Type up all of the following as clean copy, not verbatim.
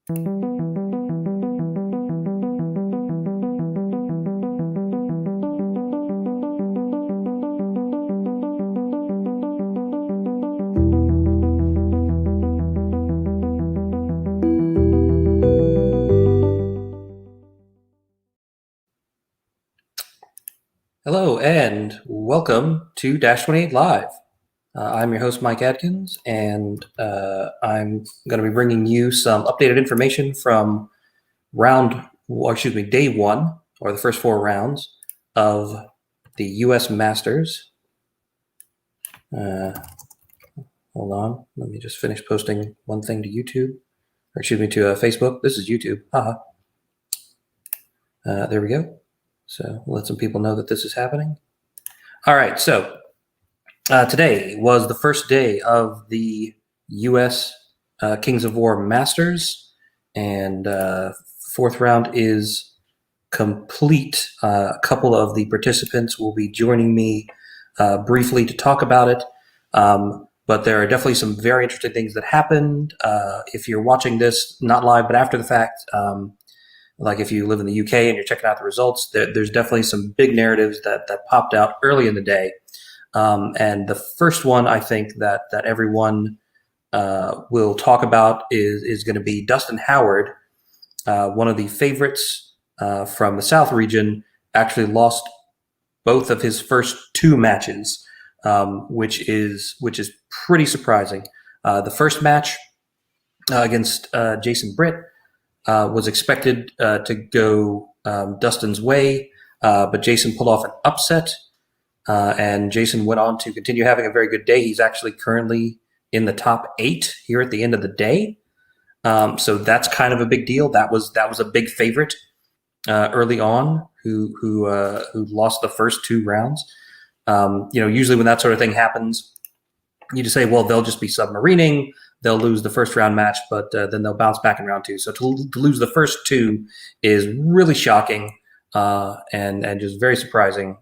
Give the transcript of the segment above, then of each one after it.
Hello and welcome to Dash 28 Live. I'm your host, Mike Adkins, and I'm going to be bringing you some updated information from day one, or the first 4 rounds of the U.S. Masters. Hold on, let me just finish posting one thing to YouTube, to Facebook. This is YouTube. There we go. So let some people know that this is happening. All right, so today was the first day of the U.S. Kings of War Masters, and fourth round is complete. A couple of the participants will be joining me briefly to talk about it, but there are definitely some very interesting things that happened. If you're watching this, not live, but after the fact, like if you live in the UK and you're checking out the results, there's definitely some big narratives that popped out early in the day. And the first one I think that everyone will talk about is going to be Dustin Howard, one of the favorites from the South region, actually lost both of his first 2 matches, which is pretty surprising. The first match against Jason Britt was expected to go Dustin's way, but Jason pulled off an upset, and Jason went on to continue having a very good day. He's actually currently in the top 8 here at the end of the day, so that's kind of a big deal. That was a big favorite early on, who lost the first 2 rounds. Usually when that sort of thing happens, you just say, well, they'll just be submarining. They'll lose the first round match, but then they'll bounce back in round 2. So to lose the first 2 is really shocking and just very surprising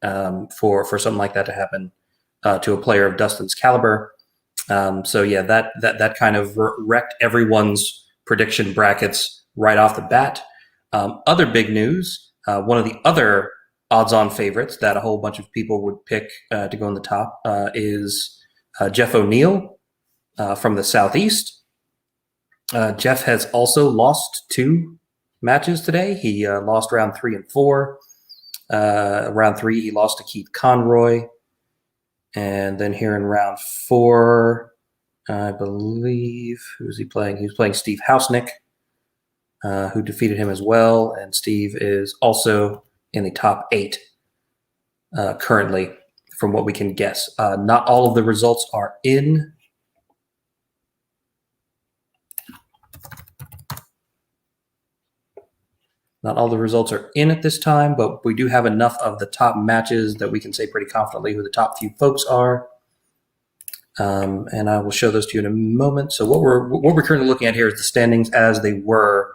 for something like that to happen to a player of Dustin's caliber. So yeah, that kind of wrecked everyone's prediction brackets right off the bat. Other big news: one of the other odds-on favorites that a whole bunch of people would pick to go in the top is Jeff O'Neill from the Southeast. Jeff has also lost 2 matches today. He lost round 3 and 4. Round 3, he lost to Keith Conroy. And then here in round 4, I believe, who was he playing? He was playing Steve Hausnick, who defeated him as well. And Steve is also in the top 8 currently, from what we can guess. Not all of the results are in. Not all the results are in at this time, but we do have enough of the top matches that we can say pretty confidently who the top few folks are. And I will show those to you in a moment. So what we're currently looking at here is the standings as they were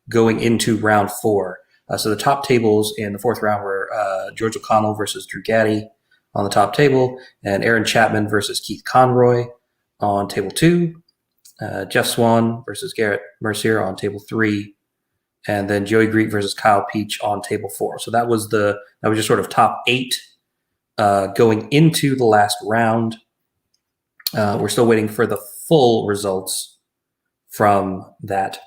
going into round 4. So the top tables in the 4th round were George O'Connell versus Drew Gaddy on the top table, and Aaron Chapman versus Keith Conroy on table 2, Jeff Swan versus Garrett Mercier on table 3, and then Joey Greek versus Kyle Peach on table 4. So that was just sort of top 8 going into the last round. We're still waiting for the full results from that,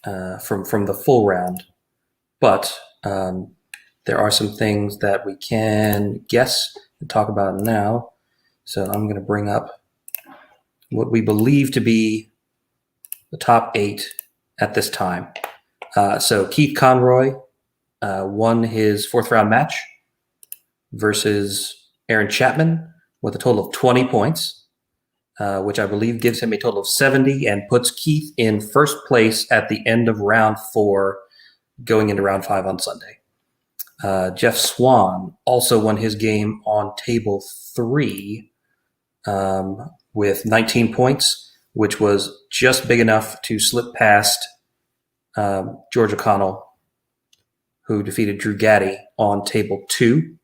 from the full round, but there are some things that we can guess and talk about now. So I'm going to bring up what we believe to be the top 8 at this time. So Keith Conroy won his 4th round match versus Aaron Chapman with a total of 20 points, which I believe gives him a total of 70 and puts Keith in first place at the end of round 4 going into round 5 on Sunday. Jeff Swan also won his game on table 3 with 19 points, which was just big enough to slip past George O'Connell, who defeated Drew Gaddy on table 2.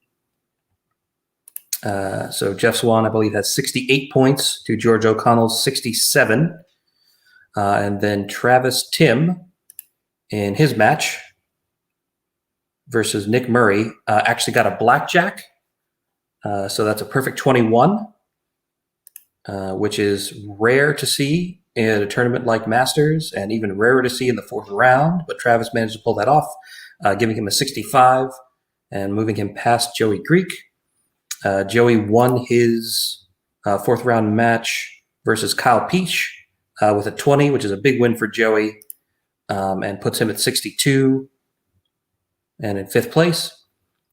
So Jeff Swan, I believe, has 68 points to George O'Connell's 67. And then Travis Tim in his match versus Nick Murray actually got a blackjack. So that's a perfect 21, which is rare to see in a tournament like Masters and even rarer to see in the fourth round. But Travis managed to pull that off, giving him a 65 and moving him past Joey Greek. Joey won his fourth round match versus Kyle Peach with a 20, which is a big win for Joey, and puts him at 62 and in fifth place.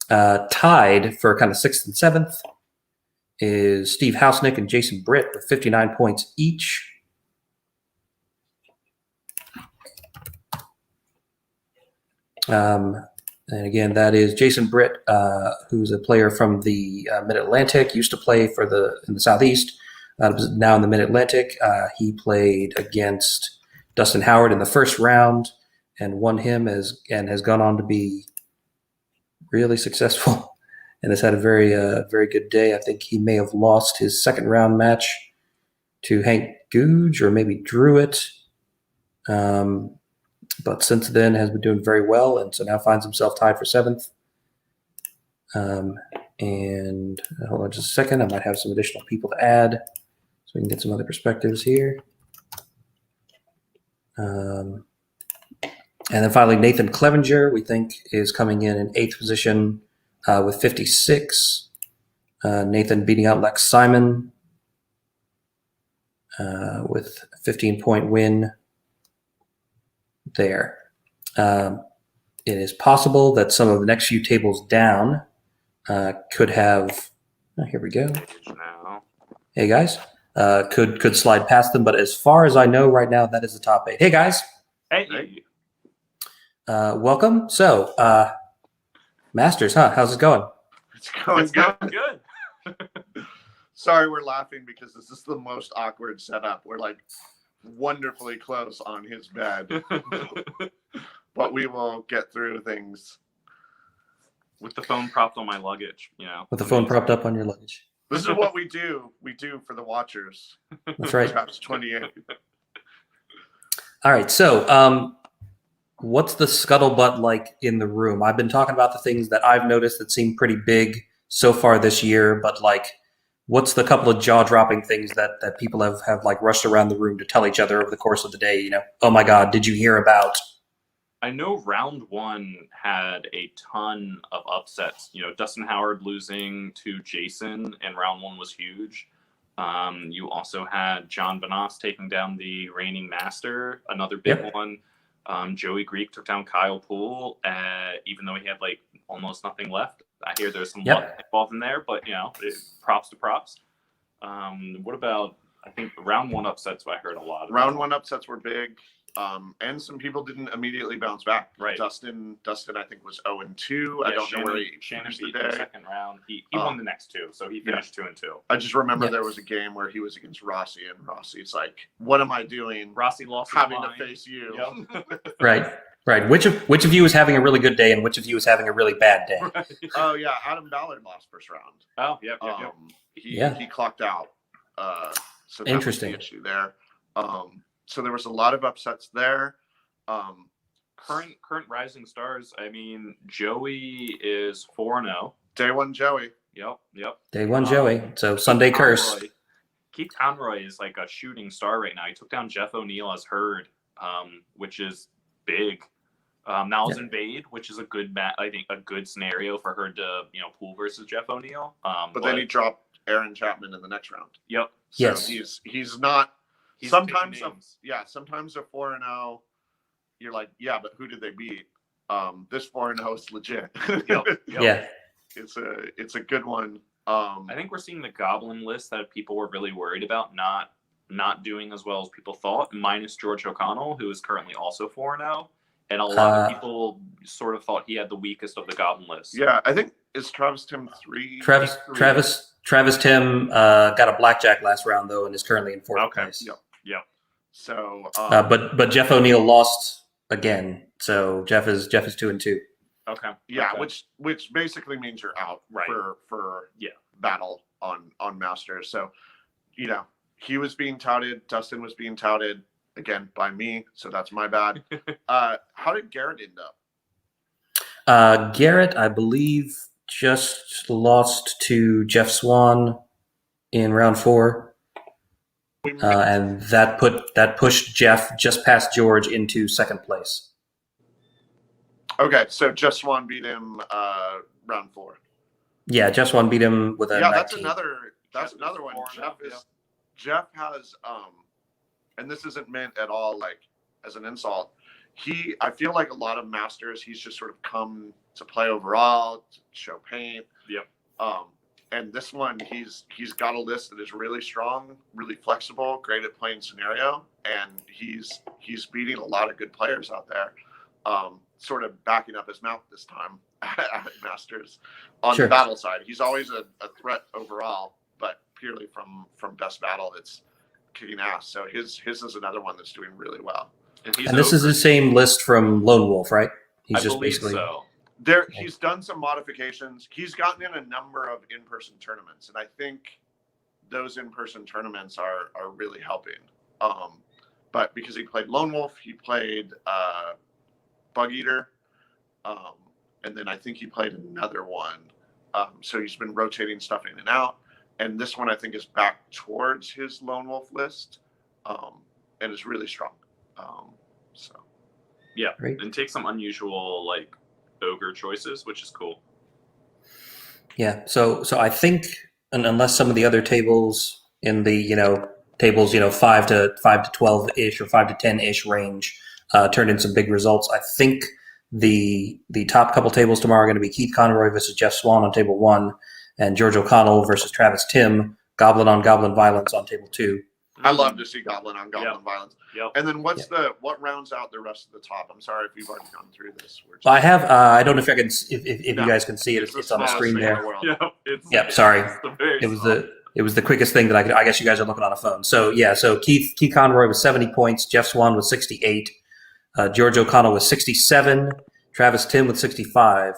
Tied for kind of sixth and seventh is Steve Hausnick and Jason Britt with 59 points each. And again, that is Jason Britt, who's a player from the Mid-Atlantic, used to play in the Southeast, now in the Mid-Atlantic. He played against Dustin Howard in the first round and won him and has gone on to be really successful and has had a very good day. I think he may have lost his second round match to Hank Googe or maybe drew it. But since then has been doing very well, and so now finds himself tied for seventh. And hold on just a second. I might have some additional people to add so we can get some other perspectives here. And then finally, Nathan Clevenger, we think, is coming in eighth position with 56. Nathan beating out Lex Simon with a 15-point win there. It is possible that some of the next few tables down could have. Oh, here we go. Hey guys, could slide past them, but as far as I know right now, that is the top 8. Hey guys. Hey. Welcome. So, Masters, huh? How's it going? It's going good. Sorry, we're laughing because this is the most awkward setup. We're like wonderfully close on his bed, but we will get through things with the phone propped on my luggage. With the phone propped up on your luggage. This is what we do. We do for the watchers. That's right. Traps 28. All right. So, what's the scuttlebutt like in the room? I've been talking about the things that I've noticed that seem pretty big so far this year, but like, what's the couple of jaw-dropping things that people have like rushed around the room to tell each other over the course of the day? Oh my God, did you hear about? I know round 1 had a ton of upsets. Dustin Howard losing to Jason in round 1 was huge. You also had John Bonas taking down the reigning master, another big one. Joey Greek took down Kyle Poole, even though he had like almost nothing left. I hear there's some luck involved in there, but props to props. What about, I think round 1 upsets I heard a lot of. Round 1 upsets were big. And some people didn't immediately bounce back. Right. Dustin, I think, was 0-2. I don't know where he Shannon finished beat the second round. He won the next 2, so he finished 2-2. I just remember there was a game where he was against Rossi, and Rossi's like, "What am I doing? Rossi lost having to face you." Yep. Right. Which of you is having a really good day, and which of you is having a really bad day? Right. Oh yeah, Adam Ballard lost first round. Oh yeah. He clocked out. So that interesting was the issue there. So there was a lot of upsets there. Current rising stars. I mean, Joey is 4-0. Day 1 Joey. Yep. Day 1 Joey. So Sunday curse. Keith Conroy is like a shooting star right now. He took down Jeff O'Neill as Hurd, which is big. Malzahn Bade, which is a good I think a good scenario for Hurd to pool versus Jeff O'Neill. But then he dropped Aaron Chapman in the next round. Yep. So yes. He's not. Sometimes a 4-0, you're like, yeah, but who did they beat? This 4-0 is legit. Yep. Yeah. It's a good one. I think we're seeing the Goblin list that people were really worried about not doing as well as people thought, minus George O'Connell, who is currently also 4-0. And a lot of people sort of thought he had the weakest of the Goblin list. Yeah, I think is Travis Tim 3. Travis Tim got a blackjack last round though, and is currently in fourth place. Yep. So, but Jeff O'Neill lost again, so Jeff is 2-2. Okay. Yeah, which basically means you're out for battle on Masters. So, he was being touted. Dustin was being touted. again by me, so that's my bad. How did Garrett end up? Garrett, I believe, just lost to Jeff Swan in round 4, and that pushed Jeff just past George into second place. Okay, so Jeff Swan beat him round 4. Yeah, Jeff Swan beat him with a 19. That's another one. Yeah. Jeff has and this isn't meant at all like as an insult. I feel like a lot of masters, he's just sort of come to play overall, to show paint. Yep. And this one, he's got a list that is really strong, really flexible, great at playing scenario, and he's beating a lot of good players out there. Sort of backing up his mouth this time at Masters on Sure. the battle side. He's always a threat overall, but purely from best battle, it's kicking ass. So his is another one that's doing really well. And this is the same list from Lone Wolf, right? He's I just believe basically so. He's done some modifications. He's gotten in a number of in-person tournaments, and I think those in-person tournaments are really helping. But because he played Lone Wolf, he played Bug Eater, and then I think he played another one. So he's been rotating stuff in and out. And this one I think is back towards his Lone Wolf list, and is really strong. So Yeah, Great. and take some unusual like ogre choices, which is cool. Yeah. So I think unless some of the other tables in the tables 5 to 12 ish or 5 to 10 ish range turned in some big results, I think the top couple tables tomorrow are going to be Keith Conroy versus Jeff Swan on table 1, and George O'Connell versus Travis Tim, Goblin on Goblin Violence on table 2. I love to see Goblin on Goblin Violence. Yep. And then what rounds out the rest of the top? I'm sorry if you've already gone through this. I have. I don't know if I can. If No, you guys can see it, the it's on the smallest screen thing in there. the world. Yep. Sorry. It It was the quickest thing that I could. I guess you guys are looking on a phone. So yeah. So Keith Conroy was 70 points. Jeff Swan was 68. George O'Connell was 67. Travis Tim with 65.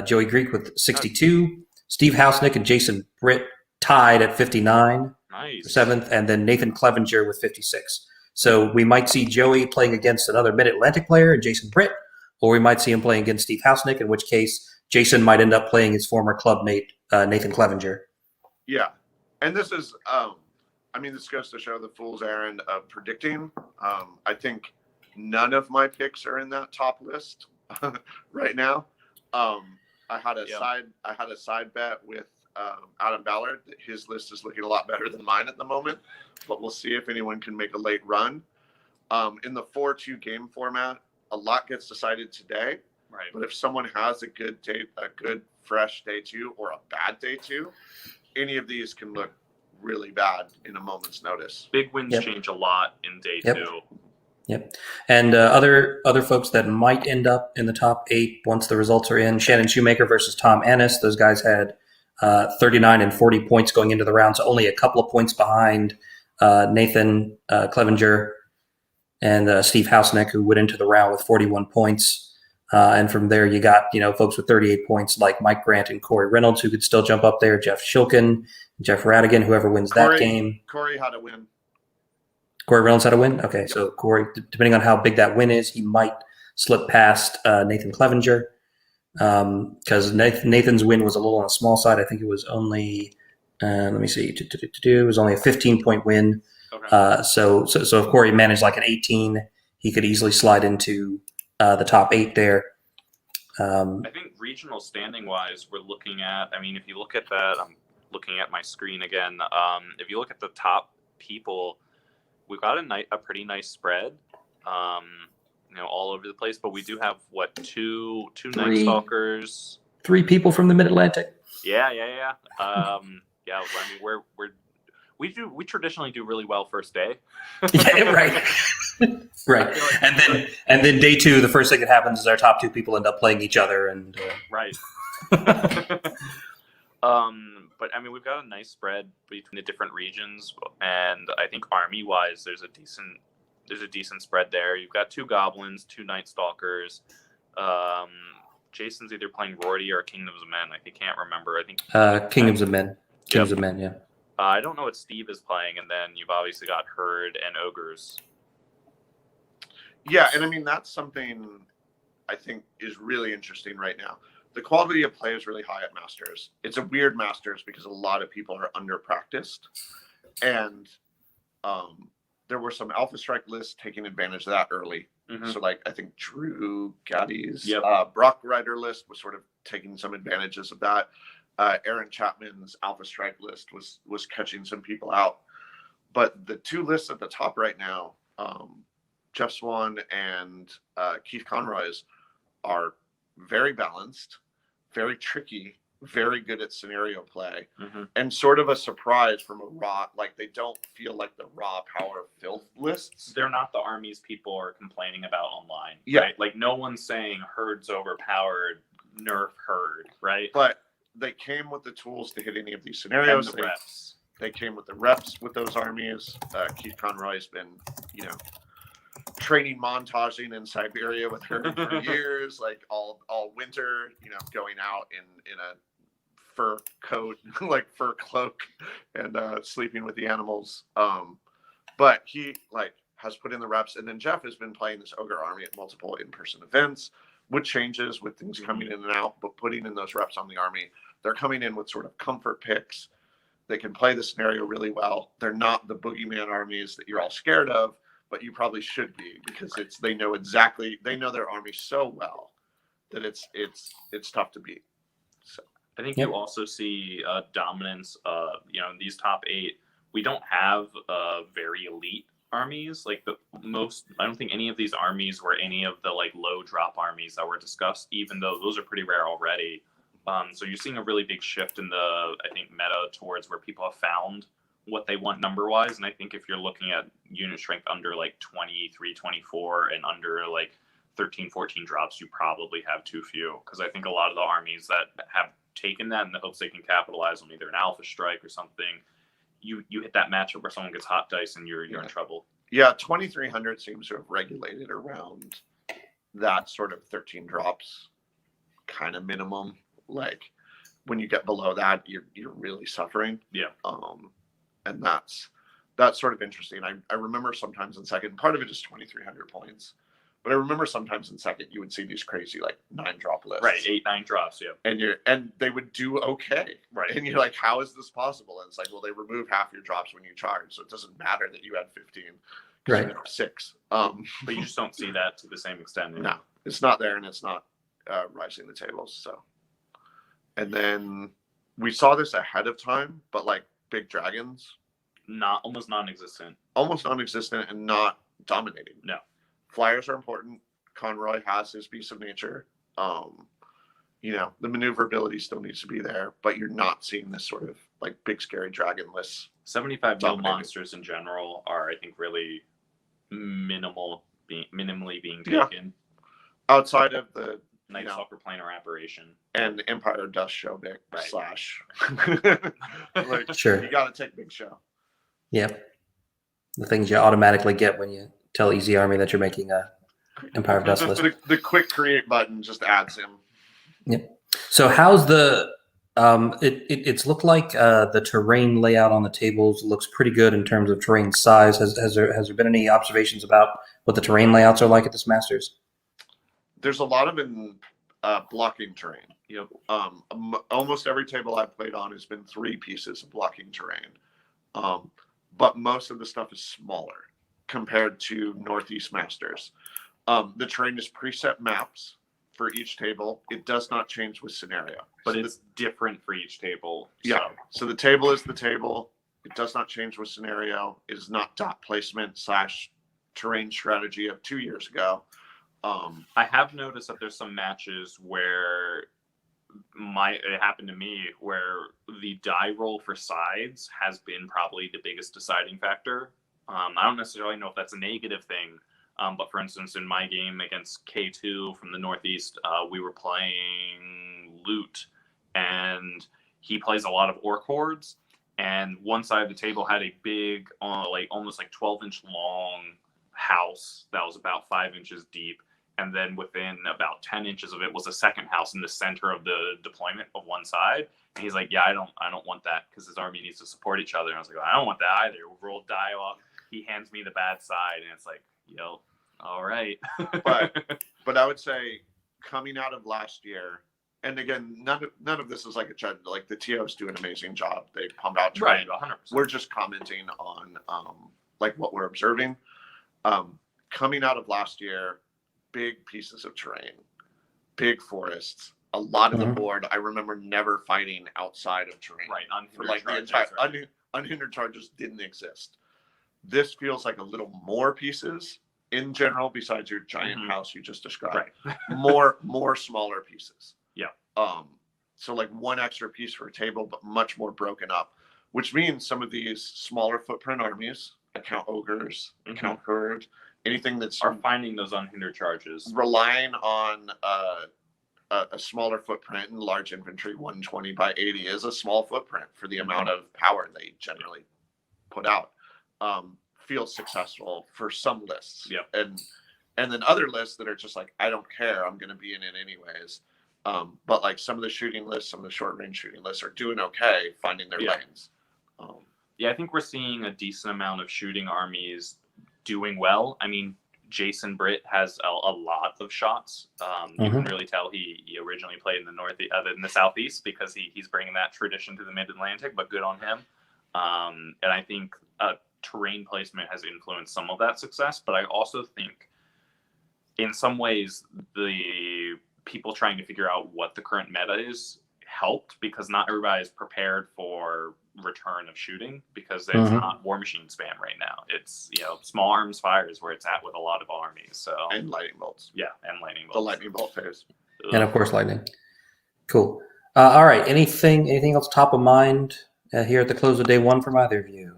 Joey Greek with 62. Steve Hausnick and Jason Britt tied at 59. Nice. 7th, and then Nathan Clevenger with 56. So we might see Joey playing against another Mid-Atlantic player and Jason Britt, or we might see him playing against Steve Hausnick, in which case Jason might end up playing his former club mate, Nathan Clevenger. Yeah. And this is, this goes to show the fool's errand of predicting. I think none of my picks are in that top list right now. I had a side bet with Adam Ballard. His list is looking a lot better than mine at the moment, but we'll see if anyone can make a late run. In the 4-2 game format, a lot gets decided today. Right. But if someone has a good fresh day 2 or a bad day 2, any of these can look really bad in a moment's notice. Big wins change a lot in day 2. Yep. And other folks that might end up in the top 8 once the results are in: Shannon Shoemaker versus Tom Ennis. Those guys had 39 and 40 points going into the round, so only a couple of points behind Nathan Clevenger and Steve Hausnick, who went into the round with 41 points. And from there, you got folks with 38 points like Mike Grant and Corey Reynolds, who could still jump up there. Jeff Shilkin, Jeff Radigan, whoever wins that game. Corey had a win. Corey Reynolds had a win? Okay, so Corey, depending on how big that win is, he might slip past Nathan Clevenger. Because Nathan's win was a little on the small side. I think it was only, let me see, it was only a 15-point win. Okay. So if Corey managed like an 18, he could easily slide into the top 8 there. I think regional standing wise, we're looking at. If you look at that, I'm looking at my screen again. If you look at the top people, we've got a pretty nice spread. All over the place, but we do have two Night Stalkers, 3 people from the Mid-Atlantic. Yeah. We traditionally do really well first day. Yeah, right. Right. And then day 2, the first thing that happens is our top 2 people end up playing each other, and right. But we've got a nice spread between the different regions, and I think army wise, there's a decent spread there. You've got 2 Goblins, 2 Night Stalkers. Jason's either playing Rorty or Kingdoms of Men. I can't remember. I think Kingdoms of Men. Kingdoms of Men, yeah. I don't know what Steve is playing, and then you've obviously got Herd and Ogres. Yeah, and I mean that's something I think is really interesting right now. The quality of play is really high at Masters. It's a weird Masters because a lot of people are under practiced, and there were some Alpha Strike lists taking advantage of that early. Mhm. So, like I think Drew Gaddy's Yep. Brock Ryder list was sort of taking some advantages of that. Aaron Chapman's Alpha Strike list was catching some people out. But the two lists at the top right now, Jeff Swan and Keith Conroy's, are very balanced, very tricky, very good at scenario play, and sort of a surprise from a raw. Like they don't feel like the raw power filth lists. They're not the armies people are complaining about online. Yeah. Right? Like no one's saying Herd's overpowered, nerf Herd, right? But they came with the tools to hit any of these And scenarios. the reps. They came with the reps with those armies. Keith Conroy's been, training montaging in Siberia with her for years, like all winter, going out in a fur coat, like fur cloak, and sleeping with the animals. But he has put in the reps, and then Jeff has been playing this ogre army at multiple in-person events with changes, with things coming in and out, but putting in those reps on the army. They're coming in with sort of comfort picks. They can play the scenario really well. They're not the boogeyman armies that you're all scared of, but you probably should be, because they know their army so well that it's tough to beat. So I think Yep. you also see dominance. In these top 8, we don't have very elite armies. Like I don't think any of these armies were any of the like low drop armies that were discussed, even though those are pretty rare already. So you're seeing a really big shift in the, I think, meta towards where people have found what they want number wise. And I think if you're looking at unit strength under like 23, 24 and under like 13, 14 drops, you probably have too few. Because I think a lot of the armies that have taken that in the hopes they can capitalize on either an Alpha Strike or something, you hit that matchup where someone gets hot dice and you're in trouble. yeah, 2300 seems to have regulated around that sort of 13 drops kind of minimum. Like when you get below that, you're really suffering. Yeah. And that's sort of interesting. I remember sometimes in second, part of it is 2300 points, but I remember sometimes in second you would see these crazy like 9-drop lists. Right, 8, 9 drops, yeah. And they would do okay. Right. And you're like, how is this possible? And it's like, well, they remove half your drops when you charge, so it doesn't matter that you had 15. Right. You have 6. But you just don't see that to the same extent. No, it's not there, and it's not rising the tables. So, and then we saw this ahead of time, but like big dragons, Almost non-existent. almost non-existent and not dominating. No. Flyers are important. Conroy has his Beast of Nature. The maneuverability still needs to be there, but you're not seeing this sort of like big scary dragon lists. 75 mil Dominating. monsters in general are, I think, really minimally being Yeah. taken. Outside of the Night No. Stalker Planar Apparition. and Empire Dust Show big Right. / like Sure. you got to take Big Show. Yep. The things you automatically get when you tell Easy Army that you're making a Empire of Dust list. The quick create button just adds him. So how's the it's looked like the terrain layout on the tables looks pretty good in terms of terrain size. Has there been any observations about what the terrain layouts are like at this Masters? There's a lot of blocking terrain. Yep. Almost every table I've played on has been 3 pieces of blocking terrain. But most of the stuff is smaller compared to Northeast Masters. The terrain is preset maps for each table. It does not change with scenario. But So it's different for each table. Yeah. So. So the table is the table. It does not change with scenario. It is not dot placement / terrain strategy of 2 years ago. I have noticed that there's some matches where it happened to me where the die roll for sides has been probably the biggest deciding factor. I don't necessarily know if that's a negative thing, but for instance, in my game against K2 from the Northeast, we were playing Loot, and he plays a lot of Orc Hordes, and one side of the table had a big, almost like 12-inch long house that was about 5 inches deep. And then within about 10 inches of it was a second house in the center of the deployment of one side. And he's like, yeah, I don't want that because his army needs to support each other. And I was like, I don't want that either. We'll roll die off. He hands me the bad side. And it's like, All right. But I would say coming out of last year, and again, none of this is like a judge. Like the TOs do an amazing job. They pump out Right, terrain. 100%. We're just commenting on like what we're observing. Coming out of last year, big pieces of terrain, big forests, a lot of the board. I remember never fighting outside of terrain. Right, For like the entire unhindered charges didn't exist. This feels like a little more pieces in general, besides your giant house you just described. Right. more smaller pieces. Yeah. So like one extra piece for a table, but much more broken up, which means some of these smaller footprint armies, account ogres, account herd, anything that's are finding those unhindered charges, relying on a smaller footprint and large infantry. 120 by 80 is a small footprint for the amount of power they generally put out. Feels successful for some lists. Yep. And then other lists that are just like, I don't care, I'm going to be in it anyways. But like some of the shooting lists, some of the short range shooting lists are doing okay, finding their lanes. Yeah, I think we're seeing a decent amount of shooting armies doing well. I mean, Jason Britt has a lot of shots. You can really tell he originally played in the southeast because he's bringing that tradition to the mid-Atlantic, but good on him. And I think terrain placement has influenced some of that success, but I also think in some ways the people trying to figure out what the current meta is helped, because not everybody is prepared for return of shooting, because it's not War Machine spam right now. It's, small arms fire is where it's at with a lot of armies. So and lightning bolts. Yeah, and lightning bolts. The lightning bolt phase. And of course, lightning. Cool. All right. Anything else top of mind here at the close of day one from either of you?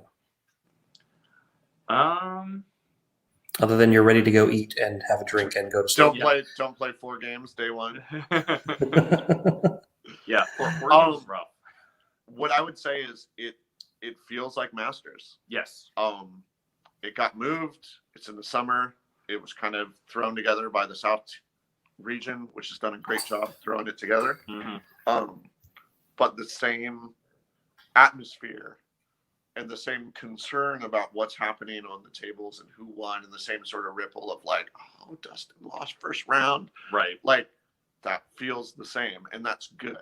Other than you're ready to go eat and have a drink and go to sleep. Don't play 4 games day one. Yeah, 4 games is rough. What I would say is it feels like Masters. Yes. It got moved. It's in the summer. It was kind of thrown together by the South region, which has done a great job throwing it together. But the same atmosphere and the same concern about what's happening on the tables and who won, and the same sort of ripple of like, oh, Dustin lost first round. Right. Like that feels the same, and that's good.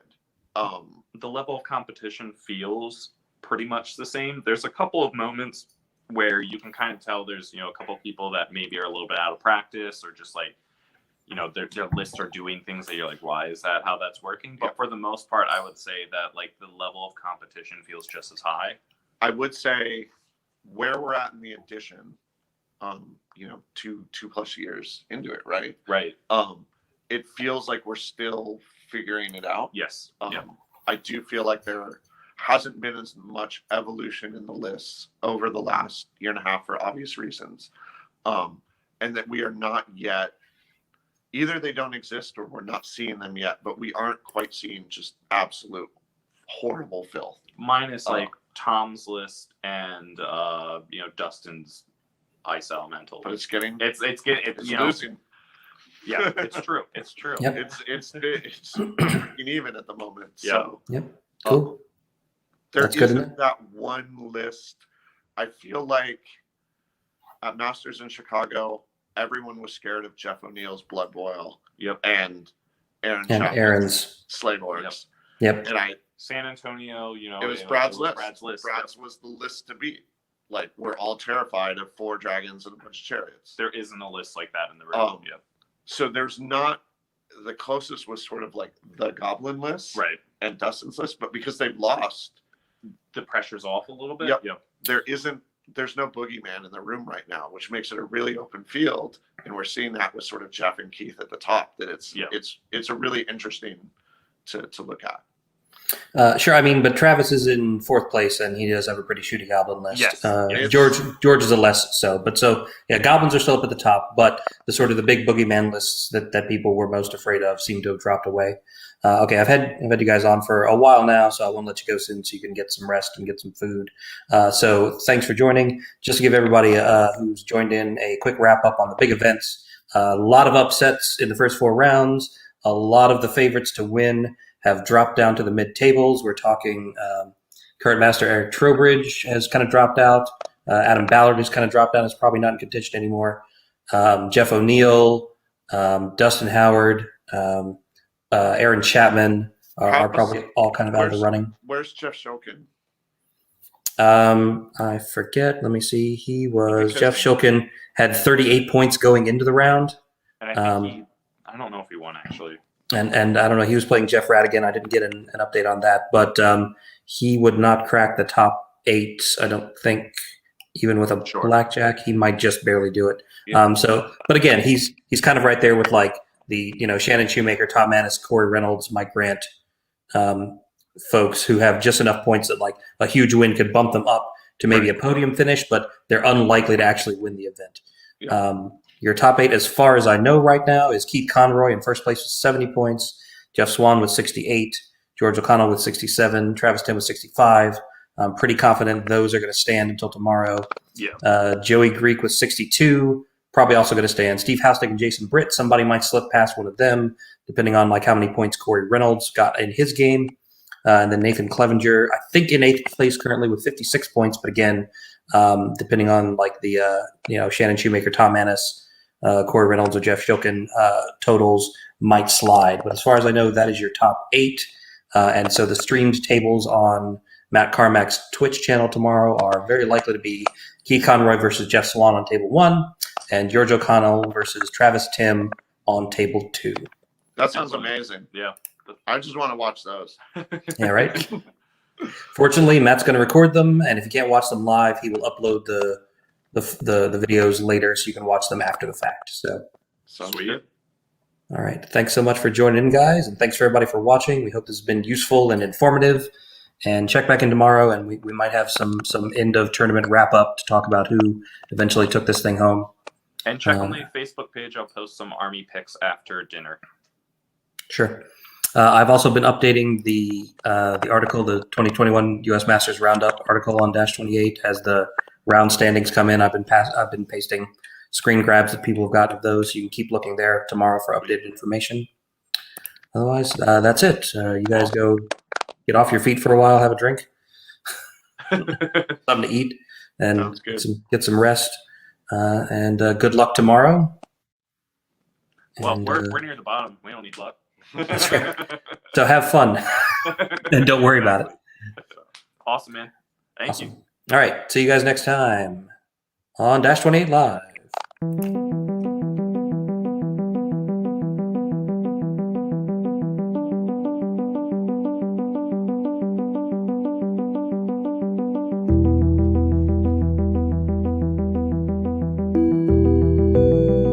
The level of competition feels pretty much the same. There's a couple of moments where you can kind of tell there's, a couple of people that maybe are a little bit out of practice, or just like, their lists are doing things that you're like, why is that how that's working? But for the most part, I would say that like the level of competition feels just as high. I would say where we're at in the edition, 2+ years into it, right? Right. It feels like we're still figuring it out. Yes. I do feel like there hasn't been as much evolution in the lists over the last year and a half for obvious reasons. And that we are not yet, either they don't exist or we're not seeing them yet, but we aren't quite seeing just absolute horrible filth. Minus like Tom's list and Dustin's Ice Elemental. But it's getting losing. Yeah, it's true. It's true. Yep. It's even at the moment. Yeah. So Yep. Cool. There That's good, isn't that one list. I feel like at Masters in Chicago, everyone was scared of Jeff O'Neill's Blood Boil. Yep. And Aaron's Slave Orcs. Yep. And San Antonio, it was Brad's list. Brad's list. Brad's was the list to beat. Like, we're all terrified of 4 dragons and a bunch of chariots. There isn't a list like that in the room. So there's not, the closest was sort of like the Goblin list. Right. And Dustin's list. But because they've lost, the pressure's off a little bit. Yep. There's no boogeyman in the room right now, which makes it a really open field. And we're seeing that with sort of Jeff and Keith at the top, that it's a really interesting to look at. Sure. I mean, but Travis is in 4th place, and he does have a pretty shooty goblin list. Yes. George is a less so, but goblins are still up at the top, but the sort of the big boogeyman lists that people were most afraid of seem to have dropped away. Okay, I've had you guys on for a while now, so I won't let you go soon, so you can get some rest and get some food. So thanks for joining. Just to give everybody who's joined in a quick wrap up on the big events. A lot of upsets in the first 4 rounds. A lot of the favorites to win have dropped down to the mid-tables. We're talking current master Eric Trowbridge has kind of dropped out. Adam Ballard has kind of dropped down. Is probably not in contention anymore. Jeff O'Neill, Dustin Howard, Aaron Chapman are probably all kind of out of the running. Where's Jeff Shulkin? I forget. Let me see. Jeff Shulkin had 38 points going into the round. And I think I don't know if he won actually. And I don't know. He was playing Jeff Radigan. I didn't get an update on that, but he would not crack the top 8. I don't think, even with a blackjack, he might just barely do it. Yeah. But again, he's kind of right there with like the Shannon Shoemaker, Tom Mannis, Corey Reynolds, Mike Grant, folks who have just enough points that like a huge win could bump them up to maybe a podium finish, but they're unlikely to actually win the event. Yeah. Your top 8, as far as I know right now, is Keith Conroy in first place with 70 points, Jeff Swan with 68, George O'Connell with 67, Travis Tim with 65. I'm pretty confident those are going to stand until tomorrow. Yeah. Joey Greek with 62, probably also going to stand. Steve Housnick and Jason Britt, somebody might slip past one of them, depending on like how many points Corey Reynolds got in his game. And then Nathan Clevenger, I think in 8th place currently with 56 points, but again, depending on like the Shannon Shoemaker, Tom Mannis, Corey Reynolds, or Jeff Shulkin totals might slide. But as far as I know, that is your top 8. And so the streamed tables on Matt Carmack's Twitch channel tomorrow are very likely to be Keith Conroy versus Jeff Swan on table 1, and George O'Connell versus Travis Tim on table 2. That sounds amazing. Yeah. I just want to watch those. Yeah, right. Fortunately, Matt's going to record them, and if you can't watch them live, he will upload the videos later, so you can watch them after the fact. So, Sounds Sweet. good. all right. Thanks so much for joining in, guys, and thanks for everybody for watching. We hope this has been useful and informative. And check back in tomorrow, and we might have some end of tournament wrap up to talk about who eventually took this thing home. And check on the Facebook page. I'll post some Army picks after dinner. Sure. I've also been updating the article, the 2021 U.S. Masters Roundup article on Dash 28 as the round standings come in. I've been pasting screen grabs that people have gotten of those, so you can keep looking there tomorrow for updated information. Otherwise, that's it. You guys go get off your feet for a while, have a drink, something to eat, and Sounds good. get some rest. And good luck tomorrow. Well, And, we're near the bottom. We don't need luck. That's right. So have fun and don't worry about it. Awesome, man. Thank you. Awesome. All right. See you guys next time on Dash 28 Live.